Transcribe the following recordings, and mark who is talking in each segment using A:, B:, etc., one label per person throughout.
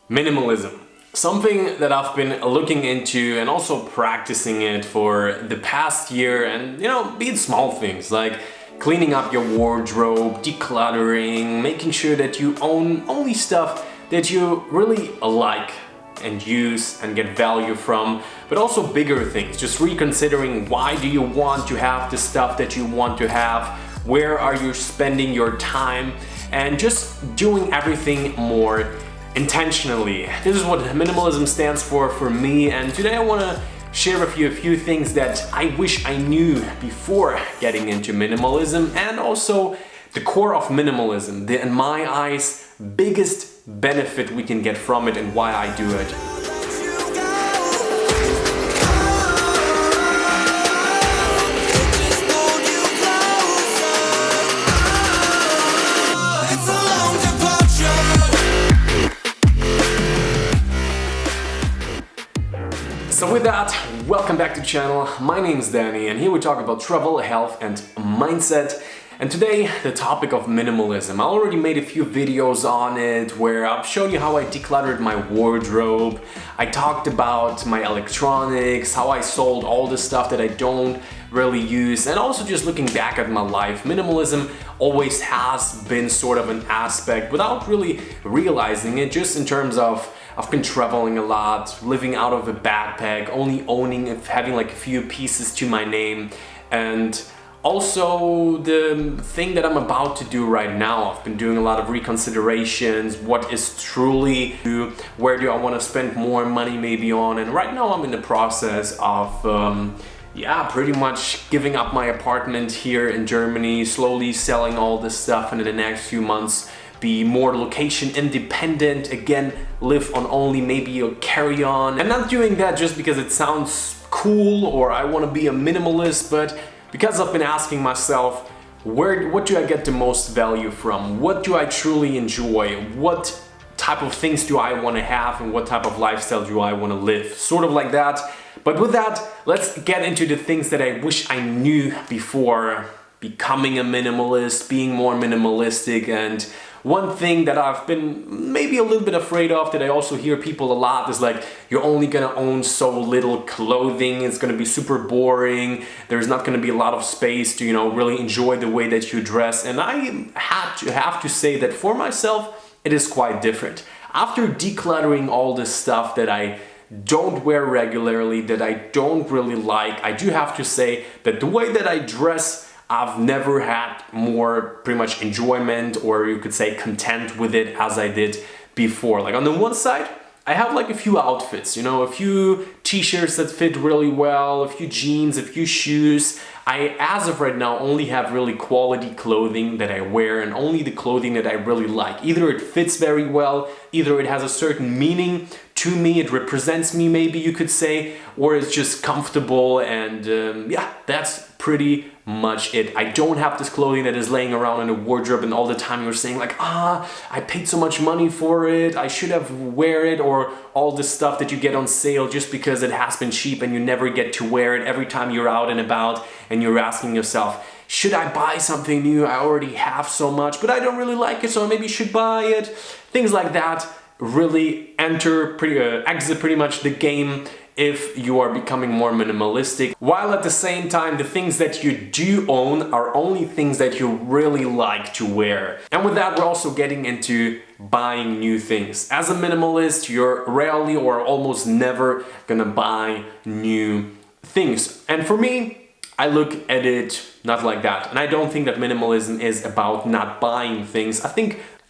A: Minimalism. Something that I've been looking into and also practicing it for the past year, and be it small things like cleaning up your wardrobe, decluttering, making sure that you own only stuff that you really like and use and get value from, but also bigger things, just reconsidering why do you want to have the stuff that you want to have, where are you spending your time, and just doing everything more intentionally. This is what minimalism stands for me, and today I want to share with you a few things that I wish I knew before getting into minimalism, and also the core of minimalism, the, in my eyes, biggest benefit we can get from it and why I do it. So with that, welcome back to the channel. My name is Danny, and here we talk about travel, health and mindset. And today, the topic of minimalism. I already made a few videos on it where I've shown you how I decluttered my wardrobe. I talked about my electronics, how I sold all the stuff that I don't really use, and also just looking back at my life. Minimalism always has been sort of an aspect without really realizing it, just in terms of I've been traveling a lot, living out of a backpack, only having like a few pieces to my name, and also the thing that I'm about to do right now. I've been doing a lot of reconsiderations, what is truly, where do I want to spend more money maybe on, and right now I'm in the process of pretty much giving up my apartment here in Germany, slowly selling all this stuff, and in the next few months be more location independent, again, live on only maybe a carry-on. And not doing that just because it sounds cool or I want to be a minimalist, but because I've been asking myself, what do I get the most value from? What do I truly enjoy? What type of things do I want to have, and what type of lifestyle do I want to live? Sort of like that. But with that, let's get into the things that I wish I knew before becoming a minimalist, being more minimalistic. And one thing that I've been maybe a little bit afraid of, that I also hear people a lot, is like, you're only gonna own so little clothing, it's gonna be super boring, there's not gonna be a lot of space to, really enjoy the way that you dress. And I have to say that for myself, it is quite different. After decluttering all this stuff that I don't wear regularly, that I don't really like, I do have to say that the way that I dress, I've never had more pretty much enjoyment, or you could say content with it, as I did before. Like on the one side, I have like a few outfits, a few t-shirts that fit really well, a few jeans, a few shoes. I, as of right now, only have really quality clothing that I wear, and only the clothing that I really like. Either it fits very well, either it has a certain meaning to me, it represents me, maybe you could say, or it's just comfortable, and that's pretty much it. I don't have this clothing that is laying around in a wardrobe and all the time you're saying like, I paid so much money for it, I should have wear it, or all this stuff that you get on sale just because it has been cheap and you never get to wear it every time you're out and about, and you're asking yourself, should I buy something new? I already have so much, but I don't really like it, so I maybe should buy it. Things like that really exit pretty much the game if you are becoming more minimalistic, while at the same time the things that you do own are only things that you really like to wear. And with that, we're also getting into buying new things. As a minimalist, you're rarely or almost never gonna buy new things. And for me, I look at it not like that. And I don't think that minimalism is about not buying things.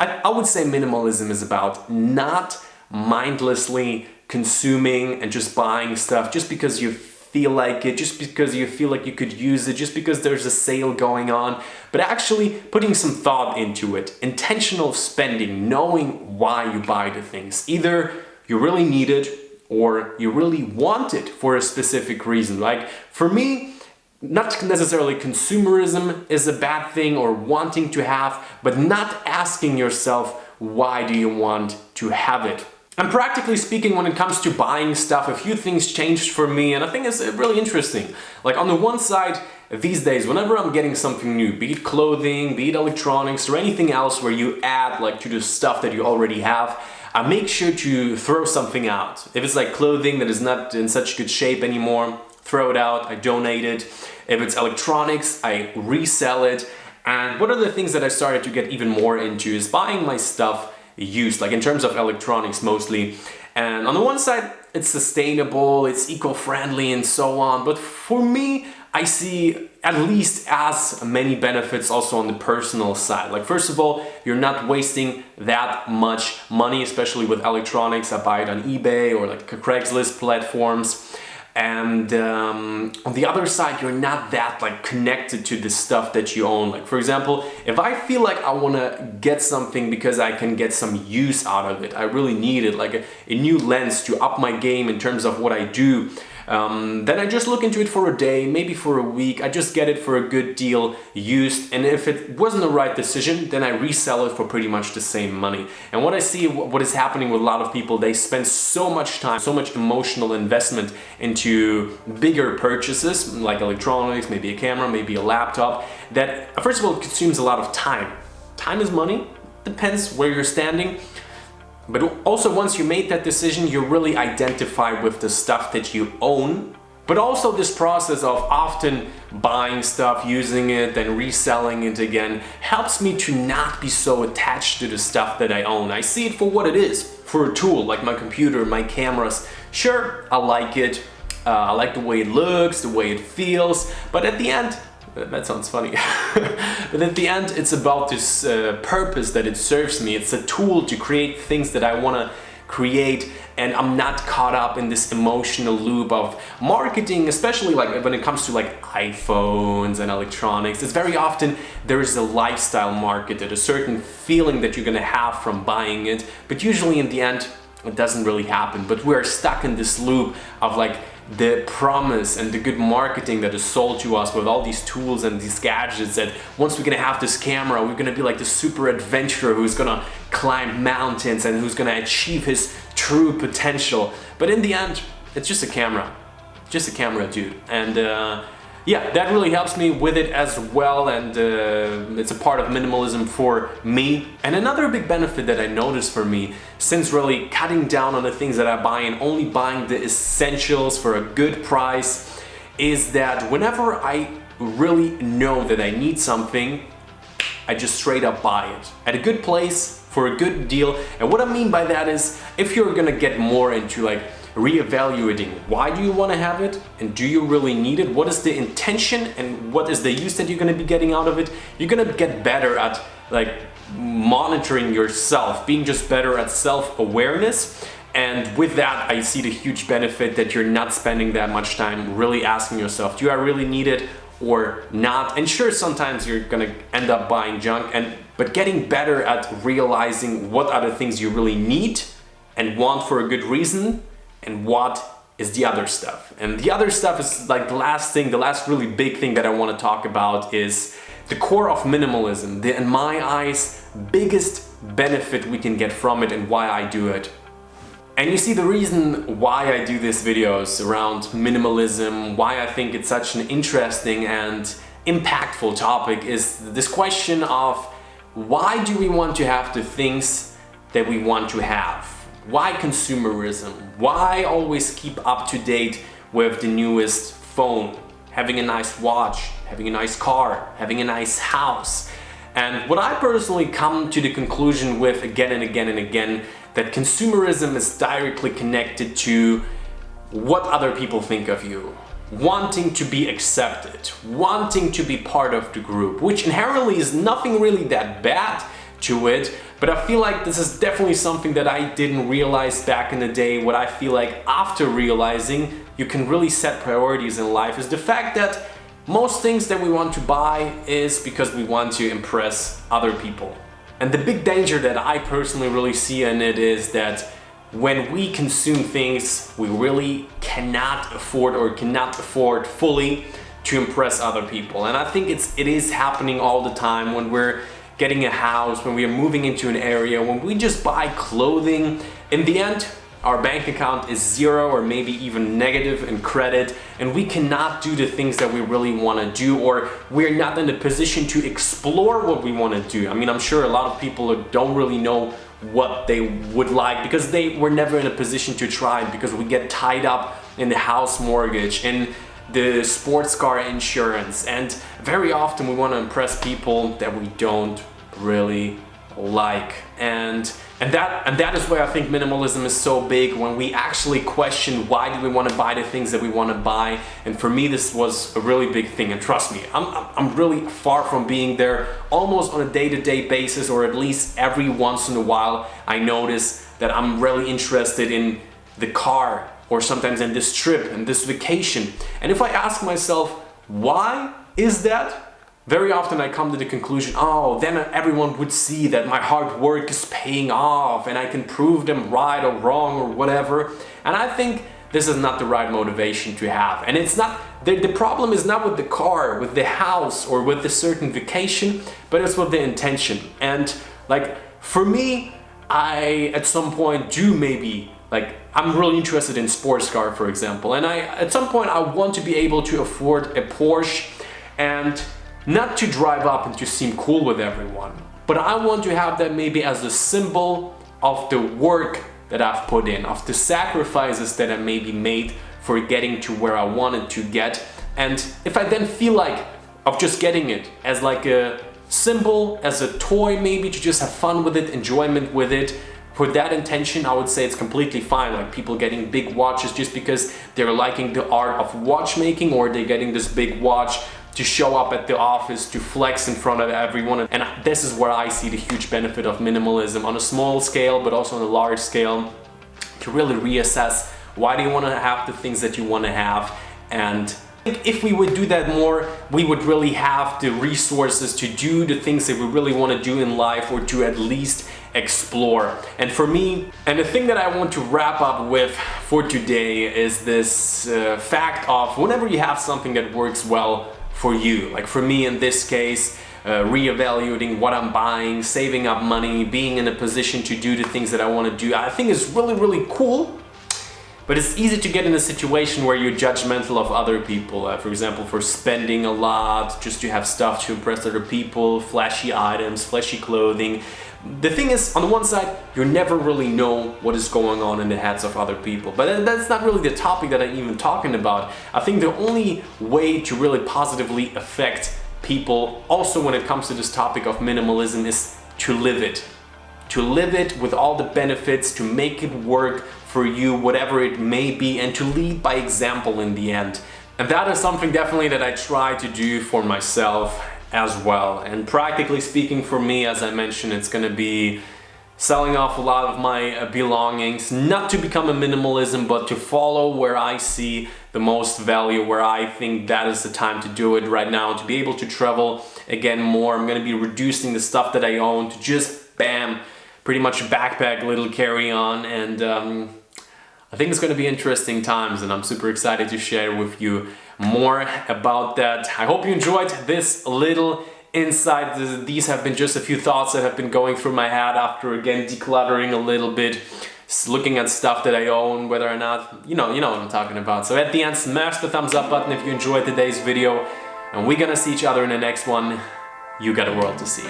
A: I would say minimalism is about not mindlessly consuming and just buying stuff just because you feel like it, just because you feel like you could use it, just because there's a sale going on, but actually putting some thought into it, intentional spending, knowing why you buy the things. Either you really need it or you really want it for a specific reason. Like for me, not necessarily consumerism is a bad thing or wanting to have, but not asking yourself, why do you want to have it? And practically speaking, when it comes to buying stuff, a few things changed for me, and I think it's really interesting. Like on the one side, these days, whenever I'm getting something new, be it clothing, be it electronics, or anything else where you add like to the stuff that you already have, I make sure to throw something out. If it's like clothing that is not in such good shape anymore, throw it out, I donate it. If it's electronics, I resell it. And one of the things that I started to get even more into is buying my stuff used, like in terms of electronics mostly. And on the one side, it's sustainable, it's eco-friendly and so on. But for me, I see at least as many benefits also on the personal side. Like first of all, you're not wasting that much money, especially with electronics. I buy it on eBay or like Craigslist platforms. And on the other side, you're not that like connected to the stuff that you own. Like for example, if I feel like I want to get something because I can get some use out of it, I really need it, like a new lens to up my game in terms of what I do, then I just look into it for a day, maybe for a week. I just get it for a good deal used, and if it wasn't the right decision, then I resell it for pretty much the same money. And what I see, what is happening with a lot of people, they spend so much time, so much emotional investment into bigger purchases like electronics, maybe a camera, maybe a laptop, that first of all it consumes a lot of time. Time is money, depends where you're standing. But also once you made that decision, you really identify with the stuff that you own. But also this process of often buying stuff, using it, then reselling it again, helps me to not be so attached to the stuff that I own. I see it for what it is, for a tool, like my computer, my cameras. Sure, I like it. I like the way it looks, the way it feels, but at the end, that sounds funny. But at the end, it's about this purpose that it serves me. It's a tool to create things that I want to create, and I'm not caught up in this emotional loop of marketing, especially like when it comes to like iPhones and electronics. It's very often there is a lifestyle market, a certain feeling that you're gonna have from buying it, but usually in the end, it doesn't really happen. But we're stuck in this loop of like the promise and the good marketing that is sold to us with all these tools and these gadgets, that once we're gonna have this camera, we're gonna be like the super adventurer who's gonna climb mountains and who's gonna achieve his true potential. But in the end, it's just a camera, dude. And yeah, that really helps me with it as well, and it's a part of minimalism for me. And another big benefit that I noticed for me, since really cutting down on the things that I buy and only buying the essentials for a good price, is that whenever I really know that I need something, I just straight up buy it at a good place for a good deal. And what I mean by that is, if you're gonna get more into like reevaluating why do you want to have it and do you really need it, what is the intention and what is the use that you're going to be getting out of it, you're going to get better at like monitoring yourself, being just better at self-awareness. And with that, I see the huge benefit that you're not spending that much time really asking yourself, do I really need it or not? And sure, sometimes you're gonna end up buying junk, but getting better at realizing what are the things you really need and want for a good reason, and what is the other stuff. And the other stuff is like the last really big thing that I want to talk about is the core of minimalism. The, in my eyes, biggest benefit we can get from it and why I do it. And you see, the reason why I do these videos around minimalism, why I think it's such an interesting and impactful topic, is this question of why do we want to have the things that we want to have? Why consumerism? Why always keep up to date with the newest phone, having a nice watch, having a nice car, having a nice house? And what I personally come to the conclusion with again and again and again, that consumerism is directly connected to what other people think of you. Wanting to be accepted, wanting to be part of the group, which inherently is nothing really that bad to it, but I feel like this is definitely something that I didn't realize back in the day. What I feel like after realizing you can really set priorities in life is the fact that most things that we want to buy is because we want to impress other people. And the big danger that I personally really see in it is that when we consume things we really cannot afford fully to impress other people. And I think it is happening all the time when we're getting a house, when we are moving into an area, when we just buy clothing. In the end, our bank account is zero or maybe even negative in credit, and we cannot do the things that we really want to do, or we're not in a position to explore what we want to do. I mean, I'm sure a lot of people don't really know what they would like, because they were never in a position to try it, because we get tied up in the house mortgage, in the sports car insurance, and very often we want to impress people that we don't really like. And that is why I think minimalism is so big, when we actually question why do we want to buy the things that we want to buy. And for me, this was a really big thing, and trust me, I'm really far from being there. Almost on a day-to-day basis, or at least every once in a while, I notice that I'm really interested in the car, or sometimes in this trip and this vacation. And if I ask myself, why is that? Very often I come to the conclusion, oh, then everyone would see that my hard work is paying off and I can prove them right or wrong or whatever. And I think this is not the right motivation to have. And it's not, the problem is not with the car, with the house, or with a certain vacation, but it's with the intention. And like, for me, I at some point do maybe, like, I'm really interested in sports car, for example. And at some point I want to be able to afford a Porsche, and not to drive up and to seem cool with everyone, but I want to have that maybe as a symbol of the work that I've put in, of the sacrifices that I maybe made for getting to where I wanted to get. And if I then feel like of just getting it as like a symbol, as a toy, maybe to just have fun with it, enjoyment with it, for that intention, I would say it's completely fine. Like people getting big watches just because they're liking the art of watchmaking, or they're getting this big watch to show up at the office, to flex in front of everyone. And this is where I see the huge benefit of minimalism, on a small scale, but also on a large scale, to really reassess why do you want to have the things that you want to have. And if we would do that more, we would really have the resources to do the things that we really want to do in life, or to at least explore. And for me, and the thing that I want to wrap up with for today is this fact of, whenever you have something that works well for you, like for me in this case, reevaluating what I'm buying, saving up money, being in a position to do the things that I want to do, I think is really, really cool. But it's easy to get in a situation where you're judgmental of other people, for example, for spending a lot just to have stuff to impress other people, flashy items, flashy clothing. The thing is, on the one side, you never really know what is going on in the heads of other people. But that's not really the topic that I'm even talking about. I think the only way to really positively affect people, also when it comes to this topic of minimalism, is to live it. To live it with all the benefits, to make it work for you, whatever it may be, and to lead by example in the end. And that is something definitely that I try to do for myself as well. And practically speaking, for me, as I mentioned, it's gonna be selling off a lot of my belongings, not to become a minimalism, but to follow where I see the most value, where I think that is the time to do it right now, to be able to travel again more. I'm gonna be reducing the stuff that I own to just, bam, pretty much backpack, little carry-on. And I think it's going to be interesting times, and I'm super excited to share with you more about that. I hope you enjoyed this little insight. These have been just a few thoughts that have been going through my head after, again, decluttering a little bit, looking at stuff that I own, whether or not, you know what I'm talking about. So at the end, smash the thumbs up button if you enjoyed today's video, and we're gonna see each other in the next one. You got a world to see.